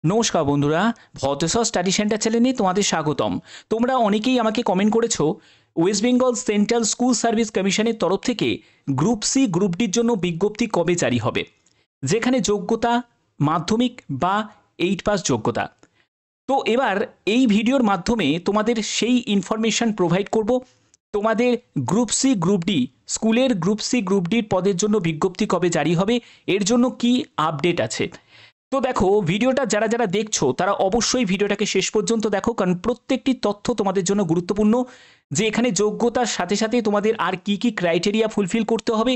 নমস্কার বন্ধুরা, ভদ্রসর study centre চ্যানেলে তোমাদের স্বাগতম। তোমরা অনেকেই আমাকে কমেন্ট করেছো West Bengal central school service কমিশনের তরফ থেকে গ্রুপ সি গ্রুপ ডির জন্য বিজ্ঞপ্তি কবে জারি হবে, যেখানে যোগ্যতা মাধ্যমিক বা 8 পাস যোগ্যতা। তো এবার এই ভিডিওর মাধ্যমে তোমাদের সেই ইনফরমেশন প্রোভাইড করব। তোমাদের গ্রুপ সি গ্রুপ ডি স্কুলের গ্রুপ সি গ্রুপ ডির পদের জন্য বিজ্ঞপ্তি কবে জারি হবে, এর জন্য কি আপডেট আছে। তো দেখো, ভিডিওটা যারা যারা দেখছো তারা অবশ্যই ভিডিওটাকে শেষ পর্যন্ত দেখো, কারণ প্রত্যেকটি তথ্য তোমাদের জন্য গুরুত্বপূর্ণ। যে এখানে যোগ্যতার সাথে সাথে তোমাদের আর কি কি ক্রাইটেরিয়া ফুলফিল করতে হবে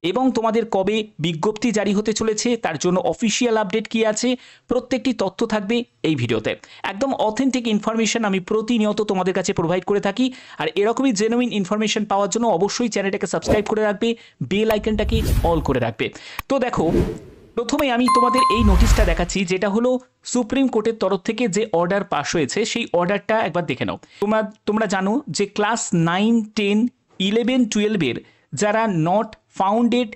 এবং তোমাদের কবে বিজ্ঞপ্তি জারি হতে চলেছে, তার জন্য অফিসিয়াল আপডেট কি আছে, প্রত্যেকটি তথ্য থাকবে এই ভিডিওতে। একদম অথেন্টিক ইনফরমেশন আমি প্রতিনিয়ত তোমাদের কাছে প্রোভাইড করে থাকি। আর এরকমই জেনুইন ইনফরমেশন পাওয়ার জন্য অবশ্যই চ্যানেলটাকে সাবস্ক্রাইব করে রাখবে, বেল আইকনটাকে অল করে রাখবে। তো দেখো, প্রথমে আমি তোমাদের এই নোটিশটা দেখাচ্ছি, যেটা হলো সুপ্রিম কোর্টের তরফ থেকে যে অর্ডার পাস হয়েছে, সেই অর্ডারটা একবার দেখে নাও। তোমরা জানো যে ক্লাস 9, 10, 11, 12 যারা not founded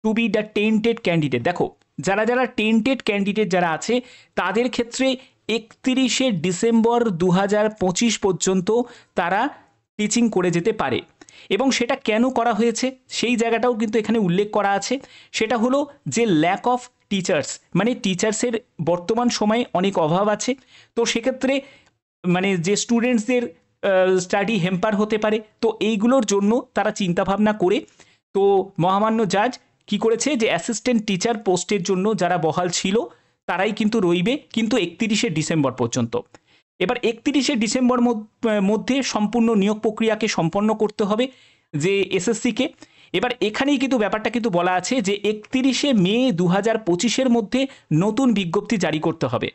to be the tainted candidate, দেখো যারা যারা টেন্টেড ক্যান্ডিডেট যারা আছে তাদের ক্ষেত্রে 31শে ডিসেম্বর 2025 পর্যন্ত তারা টিচিং করে যেতে পারে। এবং সেটা কেন করা হয়েছে সেই জায়গাটাও কিন্তু এখানে উল্লেখ করা আছে। সেটা হলো যে ল্যাক অফ টিচার্স, মানে টিচার্সের বর্তমান সময়ে অনেক অভাব আছে। তো সেক্ষেত্রে মানে যে স্টুডেন্টসদের স্টাডি হ্যাম্পার হতে পারে, তো এইগুলোর জন্য তারা চিন্তাভাবনা করে তো মহামান্য জাজ কি করেছে যে অ্যাসিস্ট্যান্ট টিচার পোস্টের জন্য যারা বহাল ছিল তারাই কিন্তু রইবে, কিন্তু 31শে ডিসেম্বর পর্যন্ত। এবার 31শে ডিসেম্বর মধ্যে সম্পূর্ণ নিয়োগ প্রক্রিয়াকে সম্পন্ন করতে হবে যে এসএসসিকে। এবার এখানেই কিন্তু ব্যাপারটা কিন্তু বলা আছে যে 31শে মে 2025 মধ্যে নতুন বিজ্ঞপ্তি জারি করতে হবে।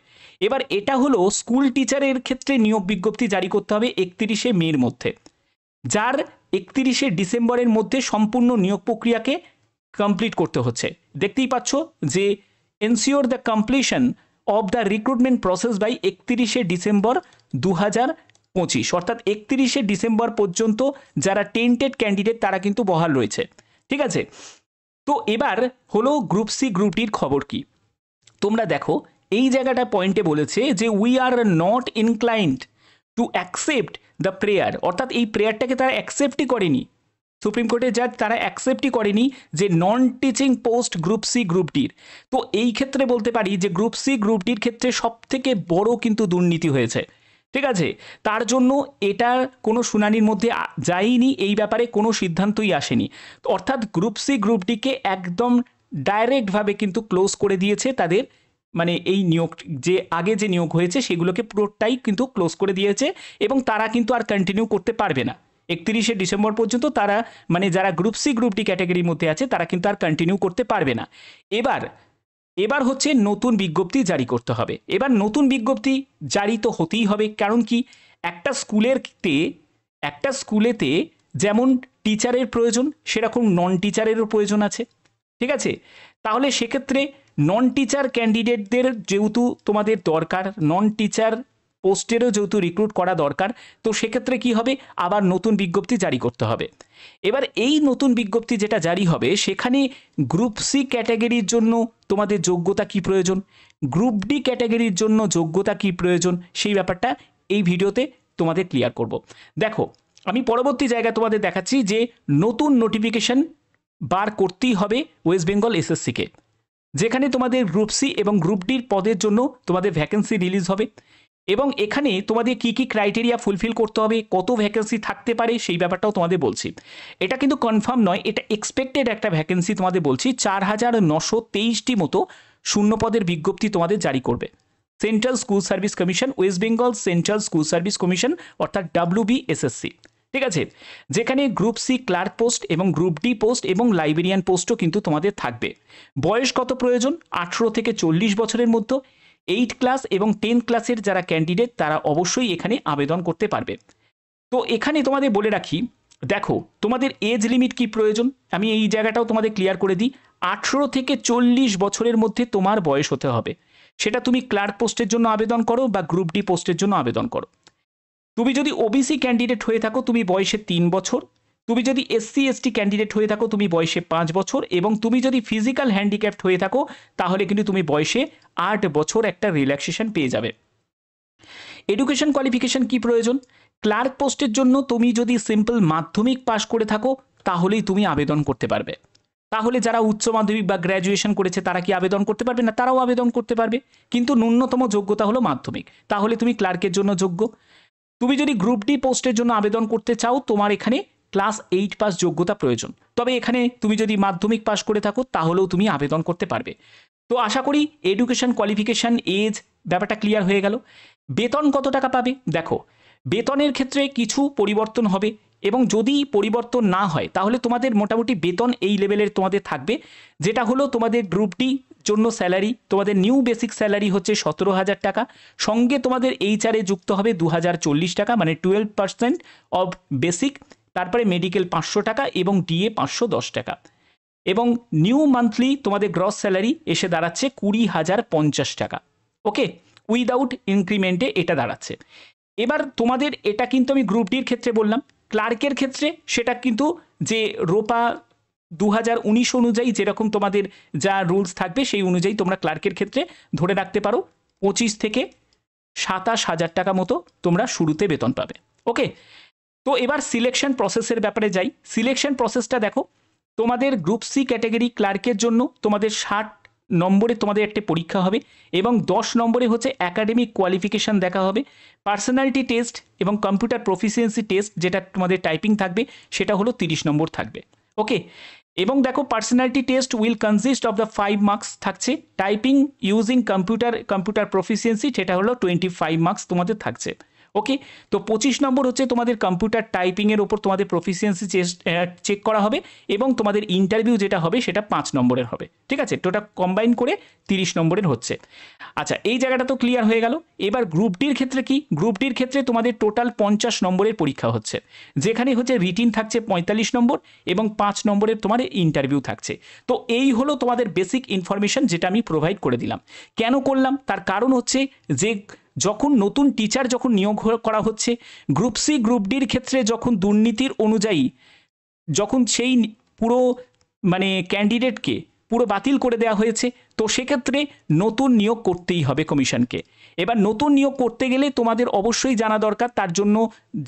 এবার এটা হলো স্কুল টিচারের ক্ষেত্রে নিয়োগ বিজ্ঞপ্তি জারি করতে হবে 31শে মের মধ্যে, যার 31শে ডিসেম্বরের মধ্যে সম্পূর্ণ নিয়োগ প্রক্রিয়াকে কমপ্লিট করতে হচ্ছে। দেখতেই পাচ্ছ যে ensure the completion of the recruitment process by 31শে ডিসেম্বর 2025, অর্থাৎ 31শে ডিসেম্বর পর্যন্ত যারা টেন্টেড ক্যান্ডিডেট তারা কিন্তু বহাল রয়েছে। ঠিক আছে, তো এবার হলো গ্রুপ সি গ্রুপ ডির খবর কি। তোমরা দেখো এই জায়গাটা পয়েন্টে বলেছে যে we are not inclined to accept the prayer, অর্থাৎ এই প্রেয়ারটাকে তারা অ্যাকসেপ্টই করেনি। সুপ্রিম কোর্টের জাজ তারা অ্যাকসেপ্টই করেনি যে non teaching post group C group ডির। তো এই ক্ষেত্রে বলতে পারি যে গ্রুপ সি গ্রুপ ডির ক্ষেত্রে সবথেকে বড় কিন্তু দুর্নীতি হয়েছে। ঠিক আছে, তার জন্য এটা কোনো শুনানির মধ্যে যায়নি, এই ব্যাপারে কোনো সিদ্ধান্তই আসেনি। অর্থাৎ গ্রুপ সি গ্রুপ ডিকে একদম ডাইরেক্টভাবে কিন্তু ক্লোজ করে দিয়েছে তাদের, মানে এই নিয়োগ যে আগে যে নিয়োগ হয়েছে সেগুলোকে পুরোটাই কিন্তু ক্লোজ করে দিয়েছে এবং তারা কিন্তু আর কন্টিনিউ করতে পারবে না 31শে ডিসেম্বর পর্যন্ত। তারা মানে যারা গ্রুপ সি গ্রুপ ডি ক্যাটাগরির মধ্যে আছে তারা কিন্তু আর কন্টিনিউ করতে পারবে না। এবার হচ্ছে নতুন বিজ্ঞপ্তি জারি করতে হবে। এবার নতুন বিজ্ঞপ্তি জারি তো হতেই হবে, কারণ কি একটা স্কুলেতে যেমন টিচারের প্রয়োজন সেরকম নন টিচারেরও প্রয়োজন আছে। ঠিক আছে, তাহলে সেক্ষেত্রে নন টিচার ক্যান্ডিডেটদের যেহেতু তোমাদের দরকার, নন টিচার পোস্টেরও যেহেতু রিক্রুট করা দরকার, তো সেক্ষেত্রে কি হবে, আবার নতুন বিজ্ঞপ্তি জারি করতে হবে। এবার এই নতুন বিজ্ঞপ্তি যেটা জারি হবে সেখানে গ্রুপ সি ক্যাটাগরির জন্য তোমাদের যোগ্যতা কি প্রয়োজন, গ্রুপ ডি ক্যাটাগরির জন্য যোগ্যতা কি প্রয়োজন, সেই ব্যাপারটা এই ভিডিওতে তোমাদের ক্লিয়ার করব। দেখো, আমি পরবর্তী জায়গায় তোমাদের দেখাচ্ছি যে নতুন নোটিফিকেশন বার করতেই হবে ওয়েস্ট বেঙ্গল এসএসসিকে, যেখানে তোমাদের গ্রুপ সি এবং গ্রুপ ডির পদের জন্য তোমাদের ভ্যাকেন্সি রিলিজ হবে এবং এখানে তোমাদের কি কি ক্রাইটেরিয়া ফুলফিল করতে হবে, কত ভ্যাকেন্সি থাকতে পারে সেই ব্যাপারটাও তোমাদের বলছি। এটা কিন্তু কনফার্ম নয়, এটা এক্সপেক্টেড একটা ভ্যাকেন্সি তোমাদের বলছি। 4923টি মতো শূন্য পদের বিজ্ঞপ্তি তোমাদের জারি করবে central school service commission, West Bengal central school service commission, অর্থাৎ WBSSC। ঠিক আছে, যেখানে গ্রুপ সি ক্লার্ক পোস্ট এবং গ্রুপ ডি পোস্ট এবং লাইব্রেরিয়ান পোস্টও কিন্তু তোমাদের থাকবে। বয়স কত প্রয়োজন, 18 থেকে 40 বছরের মধ্যে। 8 ক্লাস এবং 10 ক্লাসের যারা ক্যান্ডিডেট তারা অবশ্যই এখানে আবেদন করতে পারবে। তো এখানে তোমাদের বলে রাখি, দেখো তোমাদের এজ লিমিট কি প্রয়োজন, আমি এই জায়গাটাও তোমাদের ক্লিয়ার করে দিই। 18 থেকে 40 বছরের মধ্যে তোমার বয়স হতে হবে, সেটা তুমি ক্লার্ক পোস্টের জন্য আবেদন করো বা গ্রুপ ডি পোস্টের জন্য আবেদন করো। তুমি যদি ওবিসি ক্যান্ডিডেট হয়ে থাকো তুমি বয়সে 3 বছর, তুমি যদি SC ST ক্যান্ডিডেট হয়ে থাকো তুমি বয়সে 5 বছর, এবং তুমি যদি ফিজিক্যাল হ্যান্ডিক্যাপড হয়ে থাকো তাহলে কিন্তু তুমি বয়সে 8 বছর একটা রিল্যাক্সেশন পেয়ে যাবে। এডুকেশন কোয়ালিফিকেশন কি প্রয়োজন? ক্লার্ক পোস্টের জন্য তুমি যদি সিম্পল মাধ্যমিক পাশ করে থাকো তাহলেই তুমি আবেদন করতে পারবে। তাহলে যারা উচ্চ মাধ্যমিক বা গ্র্যাজুয়েশন করেছে তারা কি আবেদন করতে পারবে না? তারাও আবেদন করতে পারবে, কিন্তু ন্যূনতম যোগ্যতা হলো মাধ্যমিক, তাহলে তুমি ক্লার্কের জন্য যোগ্য। তুমি যদি গ্রুপ ডি পোস্টের জন্য আবেদন করতে চাও তোমার এখানে ক্লাস 8 পাস যোগ্যতা প্রয়োজন, তবে এখানে তুমি যদি মাধ্যমিক পাশ করে থাকো তাহলেও তুমি আবেদন করতে পারবে। তো আশা করি এডুকেশন কোয়ালিফিকেশন এজ ব্যাপারটা ক্লিয়ার হয়ে গেল। বেতন কত টাকা পাবে? দেখো, বেতনের ক্ষেত্রে কিছু পরিবর্তন হবে, এবং যদি পরিবর্তন না হয় তাহলে তোমাদের মোটামুটি বেতন এই লেভেলের তোমাদের থাকবে, যেটা হলো তোমাদের গ্রুপ ডি জন্য স্যালারি, তোমাদের নিউ বেসিক স্যালারি হচ্ছে 17,000 টাকা, সঙ্গে তোমাদের এইচআরে যুক্ত হবে 2040 টাকা, মানে 12% অফ বেসিক, তারপরে মেডিকেল 500 টাকা এবং ডিএ 510 টাকা, এবং নিউ মান্থলি তোমাদের গ্রস স্যালারি এসে দাঁড়াচ্ছে 20,050 টাকা। ওকে, উইদাউট ইনক্রিমেন্টে এটা দাঁড়াচ্ছে। এবার তোমাদের এটা কিন্তু আমি গ্রুপ ডির ক্ষেত্রে বললাম, ক্লার্কের ক্ষেত্রে সেটা কিন্তু যে রোপা 2019 অনুযায়ী যেরকম তোমাদের যা রুলস থাকবে সেই অনুযায়ী তোমরা ক্লার্কের ক্ষেত্রে ধরে রাখতে পারো 25 থেকে 27,000 টাকা মতো তোমরা শুরুতে বেতন পাবে। ওকে, তো এবার সিলেকশন প্রসেসের ব্যাপারে যাই। সিলেকশন প্রসেসটা দেখো, তোমাদের গ্রুপ সি ক্যাটাগরি ক্লার্কের জন্য তোমাদের 60 নম্বরে তোমাদের একটা পরীক্ষা হবে, এবং 10 নম্বরে হচ্ছে একাডেমিক কোয়ালিফিকেশান দেখা হবে, পার্সোনালিটি টেস্ট এবং কম্পিউটার প্রফিসিয়েন্সি টেস্ট যেটা তোমাদের টাইপিং থাকবে সেটা হলো 30 নম্বর থাকবে। ওকে, এবং দেখো personality test will consist of the 5 marks থাকছে, টাইপিং ইউজিং কম্পিউটার প্রফিসিয়েন্সি সেটা হলো 25 মার্কস তোমাদের থাকছে। ওকে, তো 25 নম্বর হচ্ছে তোমাদের কম্পিউটার টাইপিংয়ের ওপর তোমাদের প্রফিসিয়েন্সি চেক করা হবে, এবং তোমাদের ইন্টারভিউ যেটা হবে সেটা 5 নম্বরের হবে। ঠিক আছে, টোটাল কম্বাইন করে 30 নম্বরের হচ্ছে। আচ্ছা, এই জায়গাটা তো ক্লিয়ার হয়ে গেল। এবার গ্রুপ ডির ক্ষেত্রে কি? গ্রুপ ডির ক্ষেত্রে তোমাদের টোটাল 50 নম্বরের পরীক্ষা হচ্ছে, যেখানে হচ্ছে রিটিন থাকছে 45 নম্বর এবং 5 নম্বরের তোমার ইন্টারভিউ থাকছে। তো এই হলো তোমাদের বেসিক ইনফরমেশন যেটা আমি প্রোভাইড করে দিলাম। কেন করলাম? তার কারণ হচ্ছে যে যখন নতুন টিচার যখন নিয়োগ করা হচ্ছে, গ্রুপ সি গ্রুপ ডির ক্ষেত্রে যখন দুর্নীতির অনুযায়ী যখন সেই পুরো মানে ক্যান্ডিডেটকে পুরো বাতিল করে দেওয়া হয়েছে, তো সেক্ষেত্রে নতুন নিয়োগ করতেই হবে কমিশনকে। এবার নতুন নিয়োগ করতে গেলে তোমাদের অবশ্যই জানা দরকার তার জন্য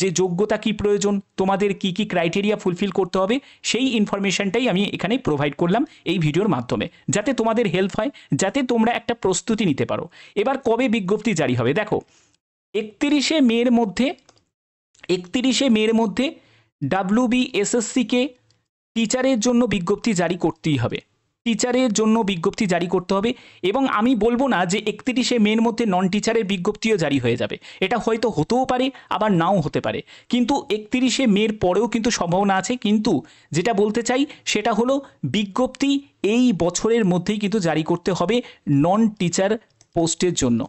যে যোগ্যতা কি প্রয়োজন, তোমাদের কি কি ক্রাইটেরিয়া ফুলফিল করতে হবে, সেই ইনফরমেশনটাই আমি এখানে প্রোভাইড করলাম এই ভিডিওর মাধ্যমে, যাতে তোমাদের হেল্প হয়, যাতে তোমরা একটা প্রস্তুতি নিতে পারো। এবার কবে বিজ্ঞপ্তি জারি হবে? দেখো, 31শে মের মধ্যে WBSSC-কে টিচারের জন্য বিজ্ঞপ্তি জারি করতেই হবে, টিচারের জন্য বিজ্ঞপ্তি জারি করতে হবে। এবং আমি বলবো না যে 31শে মের মধ্যে নন টিচারের বিজ্ঞপ্তিও জারি হয়ে যাবে, এটা হয়তো হতেও পারে আবার নাও হতে পারে, কিন্তু 31শে মের পরেও কিন্তু সম্ভাবনা আছে। কিন্তু যেটা বলতে চাই সেটা হলো বিজ্ঞপ্তি এই বছরের মধ্যেই কিন্তু জারি করতে হবে নন টিচার পোস্টের জন্য,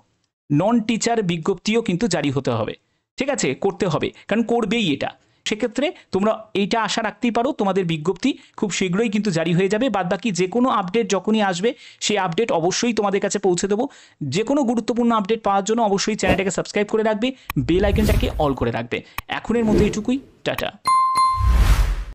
নন টিচার বিজ্ঞপ্তিও কিন্তু জারি হতে হবে। ঠিক আছে, করতে হবে, কারণ করবেই এটা। সেক্ষেত্রে তোমরা এইটা আশা রাখতেই পারো তোমাদের বিজ্ঞপ্তি খুব শীঘ্রই কিন্তু জারি হয়ে যাবে। বাদবাকি যে কোনো আপডেট যখনই আসবে সেই আপডেট অবশ্যই তোমাদের কাছে পৌঁছে দেবো। যে কোনো গুরুত্বপূর্ণ আপডেট পাওয়ার জন্য অবশ্যই চ্যানেলটাকে সাবস্ক্রাইব করে রাখবে, বেল আইকনটাকে অল করে রাখবে। এখনের মধ্যে এটুকুই, টাটা।